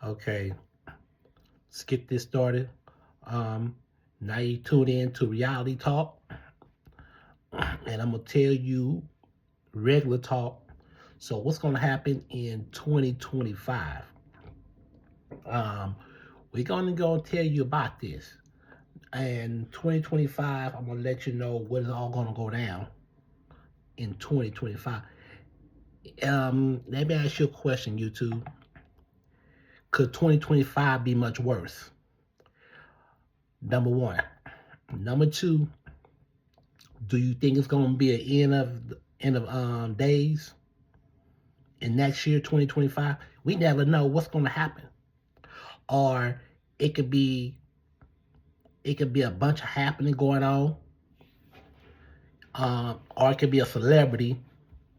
Okay, let's get this started. Um, Now you tune in to Reality Talk, and I'm gonna tell you regular talk. So what's gonna happen in 2025? Um, we're gonna go tell you about this. And 2025, I'm gonna let you know what is all gonna go down in 2025. Let me ask you a question, YouTube. Could 2025 be much worse? Number one. Number two, do you think it's gonna be an end of days in next year, 2025? We never know what's gonna happen. Or it could be it could be a bunch of happening going on, or it could be a celebrity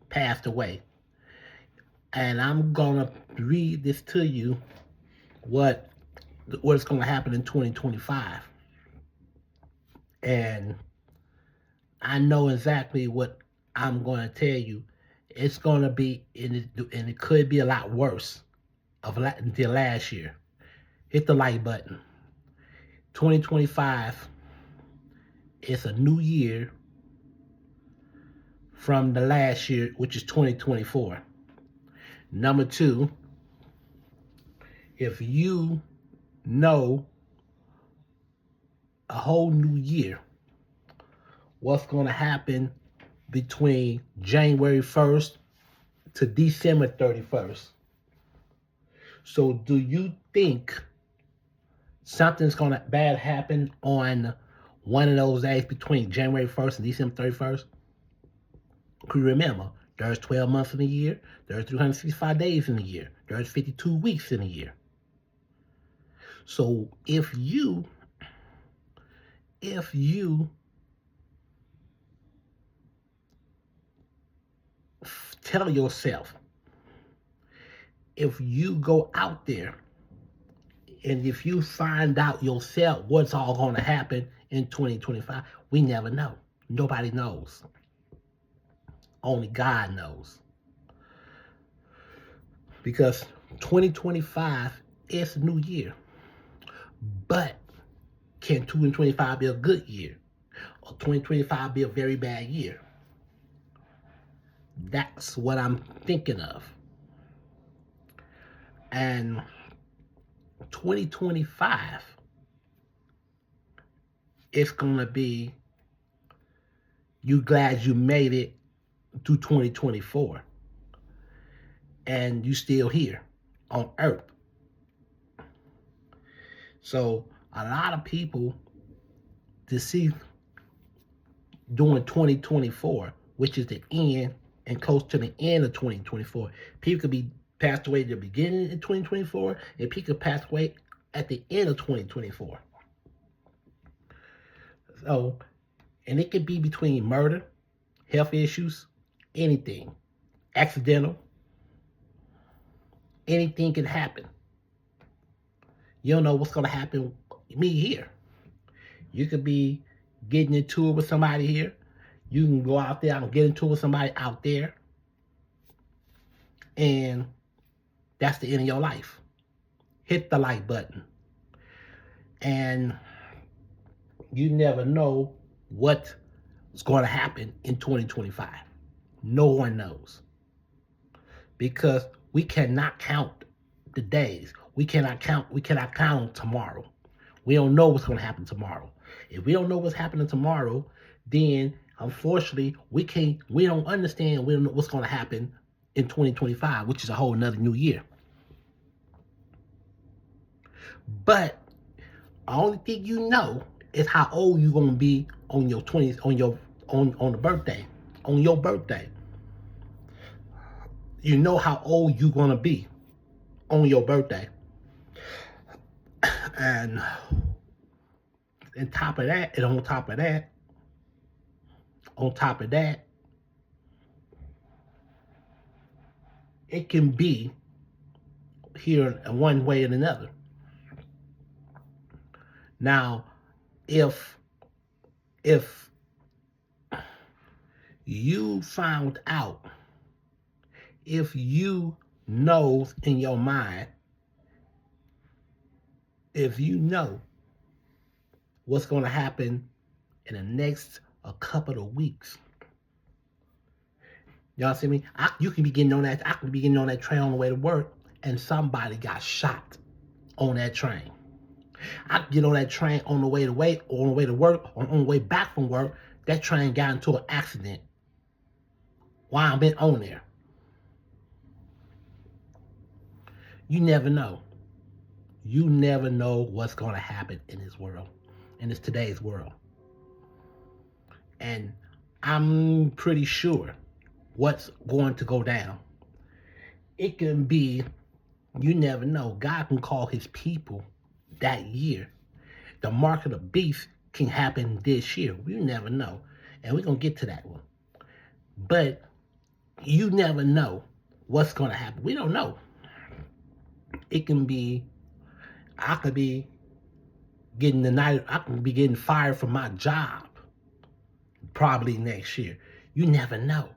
passed away. And I'm gonna read this to you what what's gonna happen in 2025, and I know exactly what I'm gonna tell you. It's gonna be and it could be a lot worse than last year. Hit the like button. 2025 is a new year from the last year, which is 2024. Number two, if you know a whole new year, what's going to happen between January 1st to December 31st? So, do you think something's going to bad happen on one of those days between January 1st and December 31st? Because remember, there's 12 months in a year, there's 365 days in a year, there's 52 weeks in a year. So if you tell yourself, if you go out there and if you find out yourself what's all going to happen in 2025, we never know. Nobody knows. Only God knows. Because 2025 is a new year. But can 2025 be a good year? Or 2025 be a very bad year? That's what I'm thinking of. And 2025 is going to be, you glad you made it through 2024 and you still here on earth. So a lot of people to see during 2024, which is the end and close to the end of 2024, people could be passed away at the beginning of 2024 and people could pass away at the end of 2024. So, and it could be between murder, health issues, anything, accidental, anything can happen. You don't know what's going to happen. Me here, you could be getting into it with somebody here. You can go out there and get into it with somebody out there, and that's the end of your life. Hit the like button, and you never know what's going to happen in 2025. No one knows because we cannot count the days. We cannot count. We cannot count tomorrow. We don't know what's going to happen tomorrow. If we don't know what's happening tomorrow, then unfortunately we can't. We don't understand. We don't know what's going to happen in 2025, which is a whole another new year. But the only thing you know is how old you're going to be on your 20s, on the birthday, on your birthday. You know how old you're going to be on your birthday. And on top of that, it can be here in one way and another. Now, if you found out, if you know in your mind if you know what's going to happen in the next a couple of weeks, y'all see me? You can be getting on that. I can be getting on that train on the way to work, and somebody got shot on that train. I can get on that train on the way to work, or on the way back from work. That train got into an accident while I've been on there. You never know. You never know what's going to happen in this world, in this today's world. And I'm pretty sure what's going to go down. It can be, you never know. God can call his people that year. The mark of the beast can happen this year. You never know. And we're going to get to that one. But you never know what's going to happen. We don't know. It can be, I could be I can be getting fired from my job probably next year. You never know.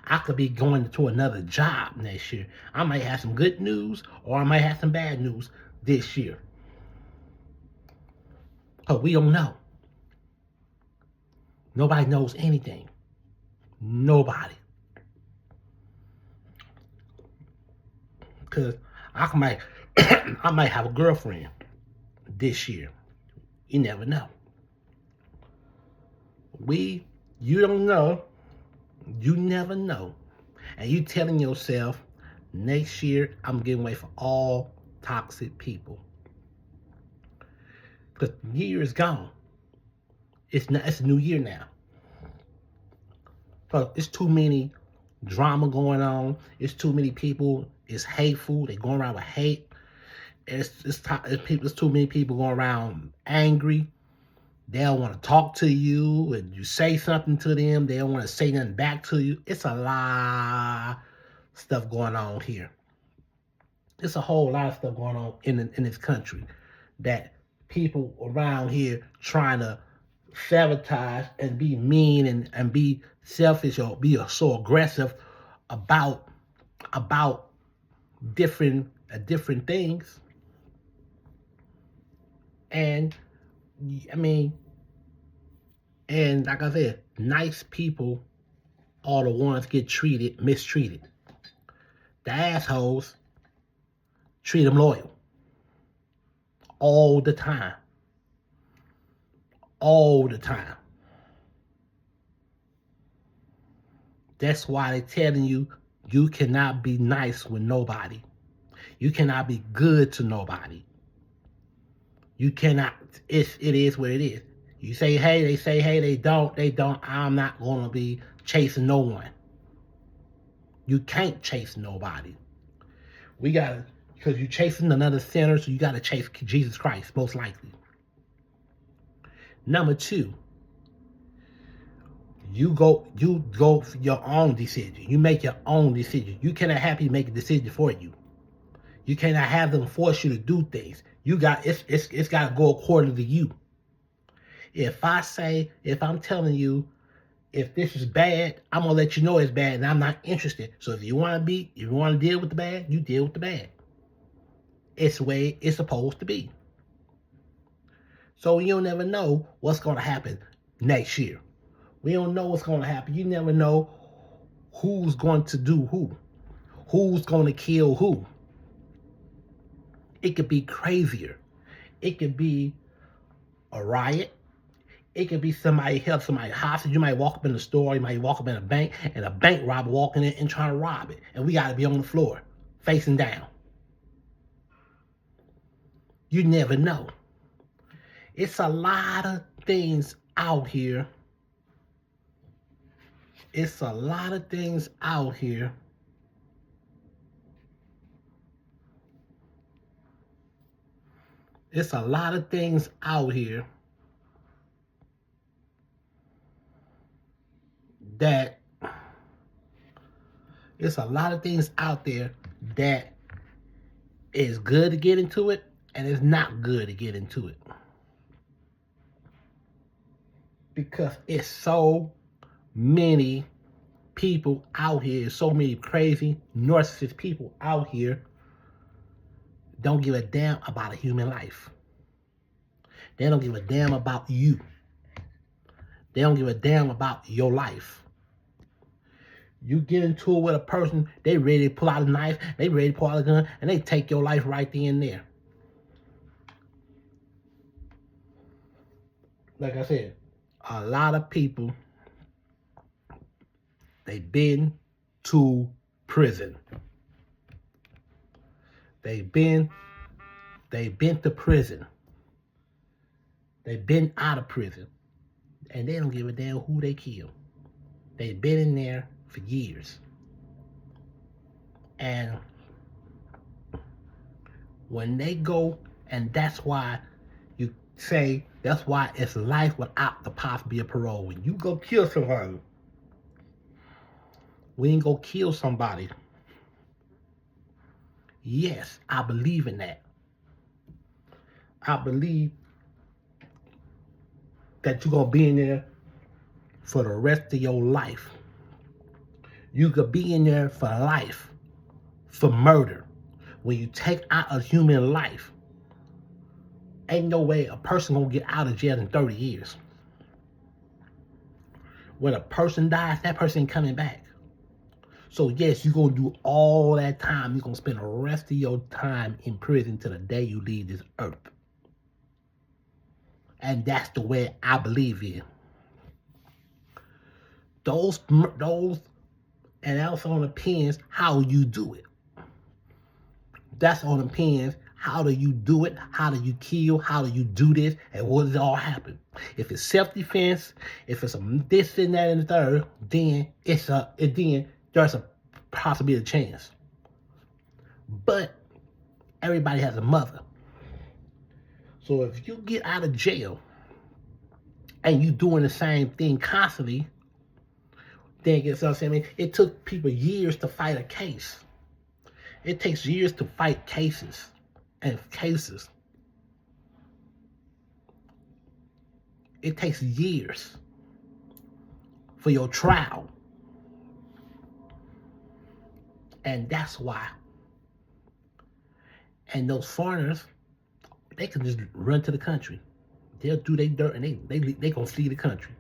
I could be going to another job next year. I might have some good news or I might have some bad news this year. But we don't know. Nobody knows anything. Nobody. Because I might have a girlfriend this year. You never know. You don't know. You never know. And you telling yourself, next year I'm getting away from all toxic people. Because the year is gone. It's a new year now. So it's too many drama going on. It's too many people. It's hateful. They're going around with hate. It's too many people going around angry. They don't want to talk to you. And you say something to them, they don't want to say nothing back to you. It's a lot of stuff going on here. It's a whole lot of stuff going on in this country that people around here trying to sabotage and be mean and be selfish or be so aggressive about different things. And I mean, and like I said, nice people are the ones get mistreated. The assholes treat them loyal all the time. All the time. That's why they're telling you, you cannot be nice with nobody. You cannot be good to nobody. You cannot. It is what it is. You say hey, they say hey, they don't. I'm not going to be chasing no one. You can't chase nobody. Because you're chasing another sinner, so you got to chase Jesus Christ, most likely. Number 2, you go for your own decision. You make your own decision. You cannot have people make a decision for you. You cannot have them force you to do things. It's got to go according to you. If I'm telling you, if this is bad, I'm gonna let you know it's bad, and I'm not interested. So if you want to deal with the bad, you deal with the bad. It's the way it's supposed to be. So you'll never know what's gonna happen next year. We don't know what's gonna happen. You never know who's going to do who's gonna kill who. It could be crazier. It could be a riot. It could be somebody held somebody hostage. You might walk up in the store, you might walk up in a bank, and a bank robber walking in and trying to rob it. And we got to be on the floor, facing down. You never know. It's a lot of things out here. It's a lot of things out here. It's a lot of things out here that it's a lot of things out there that is good to get into it and it's not good to get into it. Because it's so many people out here, so many crazy narcissist people out here don't give a damn about a human life. They don't give a damn about you. They don't give a damn about your life. You get into it with a person, they ready to pull out a knife, they ready to pull out a gun, and they take your life right then and there. Like I said, a lot of people, they've been to prison. They've been to prison. They've been out of prison. And they don't give a damn who they kill. They've been in there for years. And when they go, and that's why you say, that's why it's life without the possibility of parole. When you go kill somebody, when you go kill somebody, yes, I believe in that. I believe that you're going to be in there for the rest of your life. You could be in there for life, for murder. When you take out a human life, ain't no way a person gonna get out of jail in 30 years. When a person dies, that person ain't coming back. So yes, you're gonna do all that time. You're gonna spend the rest of your time in prison till the day you leave this earth. And that's the way I believe in. Those, and that's on the pins how you do it. That's on the pins. How do you do it? How do you kill? How do you do this? And what does it all happen? If it's self-defense, if it's this and that and the third, then there's a possibility of chance. But everybody has a mother. So if you get out of jail and you doing the same thing constantly, then it took people years to fight a case. It takes years to fight cases and cases. It takes years for your trial. And that's why. And those foreigners, they can just run to the country. They'll do their dirt and they gonna flee the country.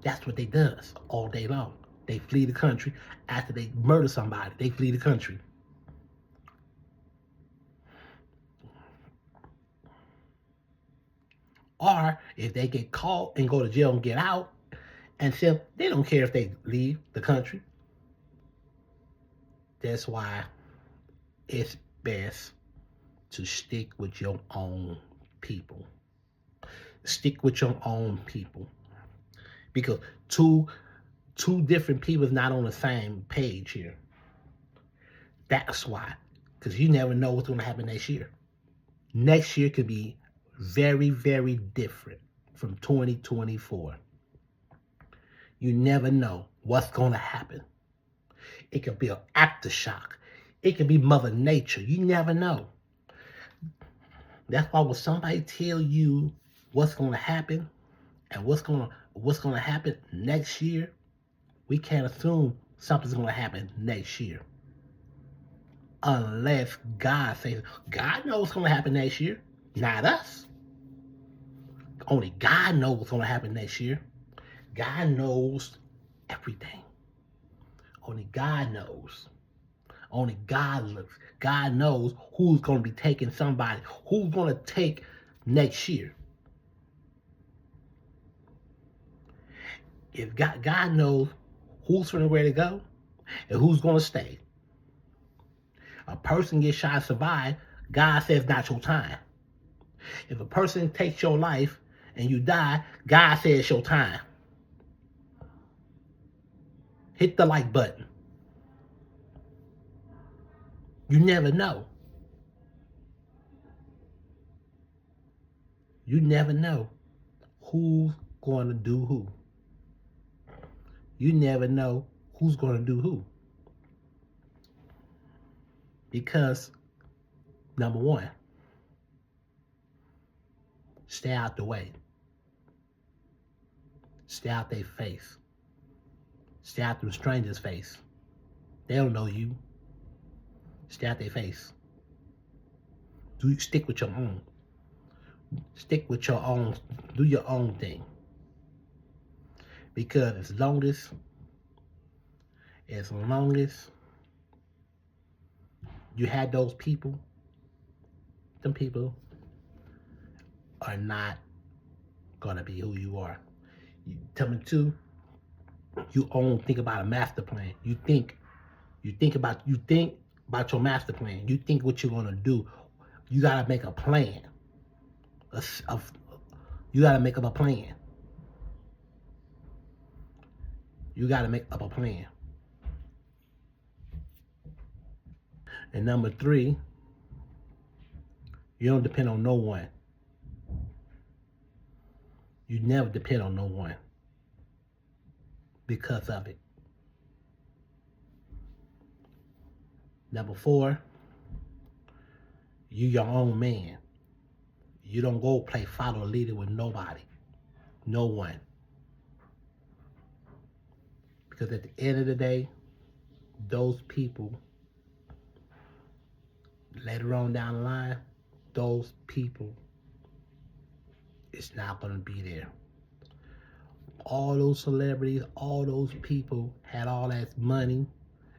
That's what they does all day long. They flee the country. After they murder somebody, they flee the country. Or if they get caught and go to jail and get out, and still, they don't care if they leave the country. That's why it's best to stick with your own people. Stick with your own people. Because two different people is not on the same page here. That's why. Because you never know what's going to happen next year. Next year could be very, very different from 2024. You never know what's going to happen. It could be an aftershock. It could be Mother Nature. You never know. That's why when somebody tell you what's going to happen and what's going to happen next year, we can't assume something's going to happen next year. Unless God says, God knows what's going to happen next year, not us. Only God knows what's going to happen next year. God knows everything. Only God knows. Only God looks. God knows who's going to be taking somebody. Who's going to take next year. If God knows who's from where to go and who's going to stay. A person gets shot and survive, God says not your time. If a person takes your life and you die, God says it's your time. Hit the like button. You never know. You never know who's going to do who. You never know who's going to do who. Because, number one, stay out the way. Stay out their face. Stay out them strangers' face. They don't know you. Stay out their face. Do stick with your own. Stick with your own. Do your own thing. Because as long as you had those people, them people are not gonna be who you are. Tell me too, you only think about a master plan. You think about your master plan. You think what you're gonna do. You gotta make a plan. You gotta make up a plan. You gotta make up a plan. And number 3, you don't depend on no one. You never depend on no one because of it. Number 4, you your own man. You don't go play follow leader with nobody. No one. Because at the end of the day, those people, later on down the line, those people is not going to be there. All those celebrities, all those people had all that money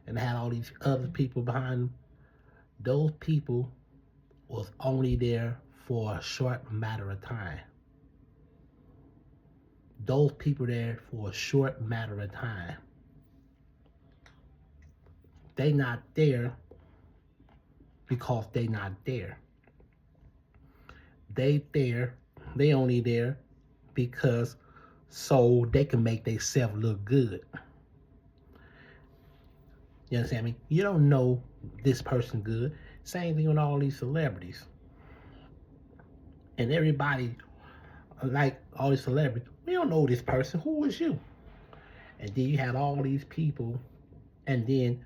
and had all these other people behind them. Those people was only there for a short matter of time. Those people there for a short matter of time. They not there because they not there. They only there because so they can make themselves look good. You understand me? You don't know this person good. Same thing with all these celebrities. And everybody, like all these celebrities, we don't know this person. Who is you? And then you have all these people, and then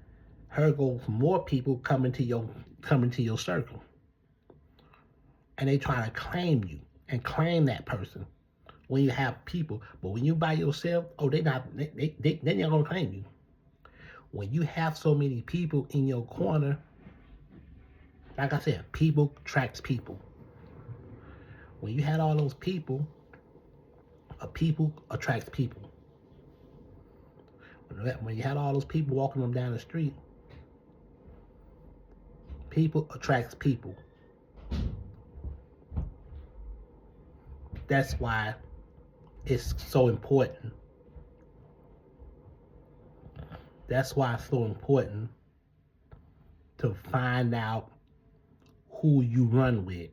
here goes more people coming to your circle. And they try to claim you and claim that person when you have people. But when you by yourself, they're not gonna claim you. When you have so many people in your corner, like I said, people attracts people. When you had all those people, people attracts people. When you had all those people walking them down the street, people attracts people. That's why it's so important. That's why it's so important to find out who you run with.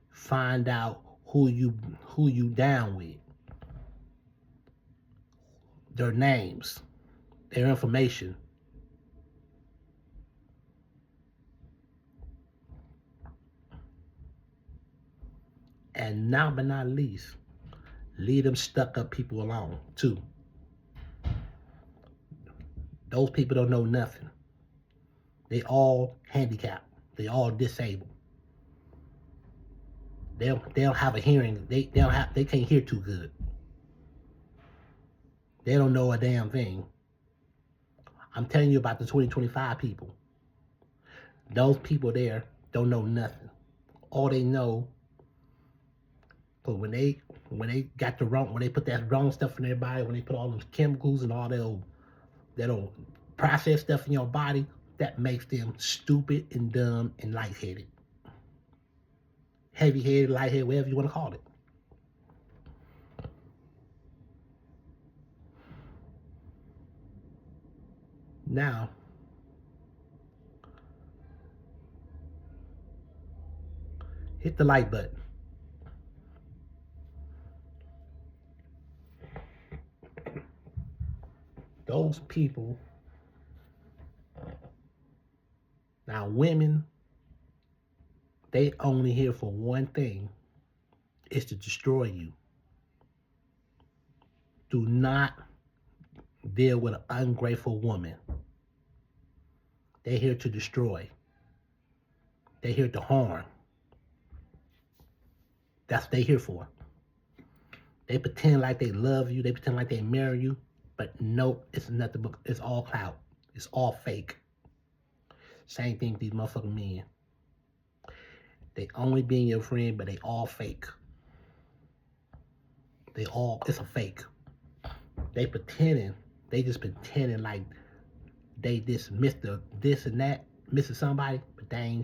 Find out who you down with. Their names, their information. And now but not least, leave them stuck up people alone too. Those people don't know nothing. They all handicapped. They all disabled. They don't have a hearing. They can't hear too good. They don't know a damn thing. I'm telling you about the 2025 people. Those people there don't know nothing. All they know, but when they got when they put that wrong stuff in their body, when they put all those chemicals and all that old processed stuff in your body, that makes them stupid and dumb and lightheaded. Heavy-headed, lightheaded, whatever you want to call it. Now, hit the like button. Those people, now women, they only here for one thing, is to destroy you. Do not deal with an ungrateful woman. They're here to destroy. They're here to harm. That's what they're here for. They pretend like they love you. They pretend like they marry you. But nope, it's nothing but, it's all clout. It's all fake. Same thing with these motherfucking men. They only being your friend, but they all fake. It's a fake. They pretending, they just pretending like they just Mr. this and that, Mr. Somebody, but they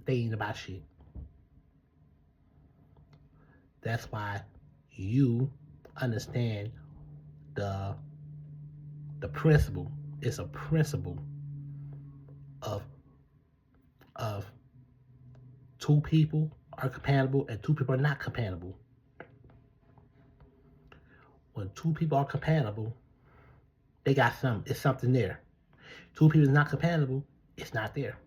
ain't about shit. That's why you understand the principle. It's a principle of two people are compatible and two people are not compatible. When two people are compatible, they got it's something there. Two people is not compatible, it's not there.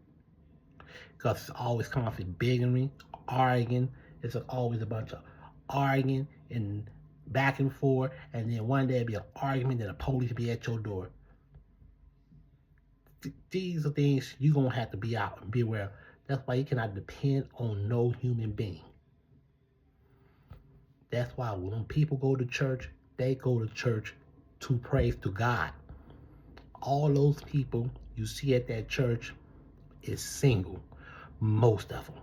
Because it's always constant bickering, arguing. It's always a bunch of arguing and back and forth, and then one day it'll be an argument, then the police will be at your door. These are things you're going to have to be out and be aware of. That's why you cannot depend on no human being. That's why when people go to church, they go to church to praise to God. All those people you see at that church is single. Most of them.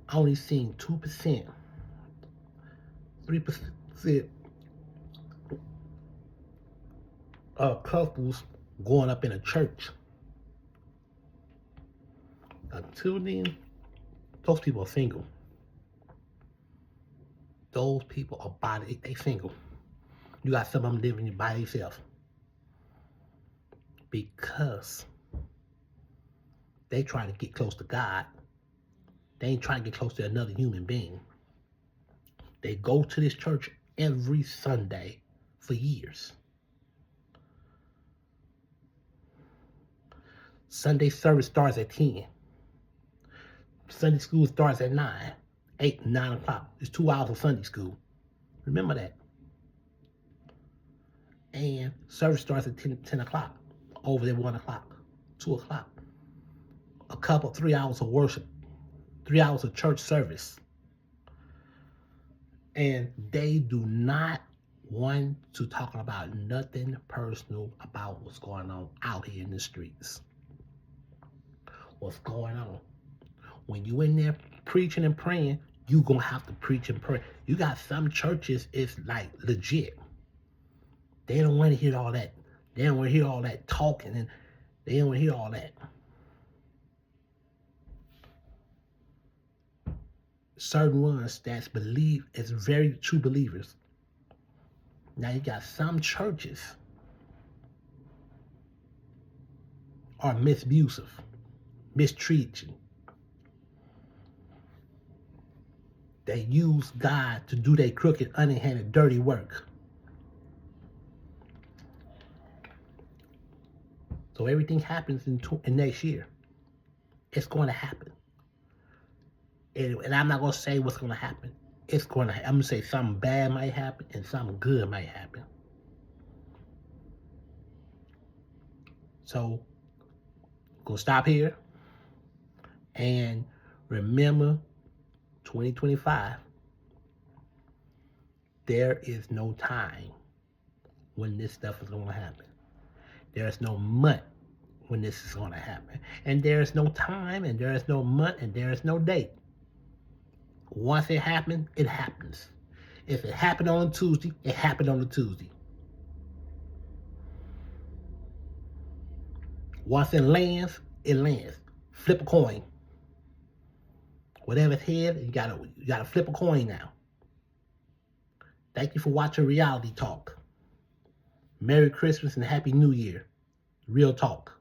I only seen 2%, 3% of couples going up in a church. Until then, those people are single. Those people are they single. You got some of them living by themselves. Because they trying to get close to God. They ain't trying to get close to another human being. They go to this church every Sunday for years. Sunday service starts at 10. Sunday school starts at 9, 8, 9 o'clock. It's 2 hours of Sunday school. Remember that. And service starts at 10 o'clock. Over there 1 o'clock, 2 o'clock. 3 hours of worship. 3 hours of church service. And they do not want to talk about nothing personal about what's going on out here in the streets. What's going on. When you in there preaching and praying, you gonna have to preach and pray. You got some churches, it's like legit. They don't want to hear all that. They don't want to hear all that talking, and they don't want to hear all that. Certain ones that's believe as very true believers. Now you got some churches are misabusive, mistreating. They use God to do their crooked, underhanded, dirty work. So everything happens in next year. It's going to happen. And I'm not going to say what's going to happen. It's going to. I'm going to say something bad might happen and something good might happen. So, go stop here. And remember, 2025, there is no time when this stuff is going to happen. There is no month when this is going to happen. And there is no time, and there is no month, and there is no date. Once it happens, it happens. If it happened on a Tuesday, it happened on a Tuesday. Once it lands, it lands. Flip a coin. Whatever it's head, you gotta flip a coin now. Thank you for watching Reality Talk. Merry Christmas and Happy New Year. Real talk.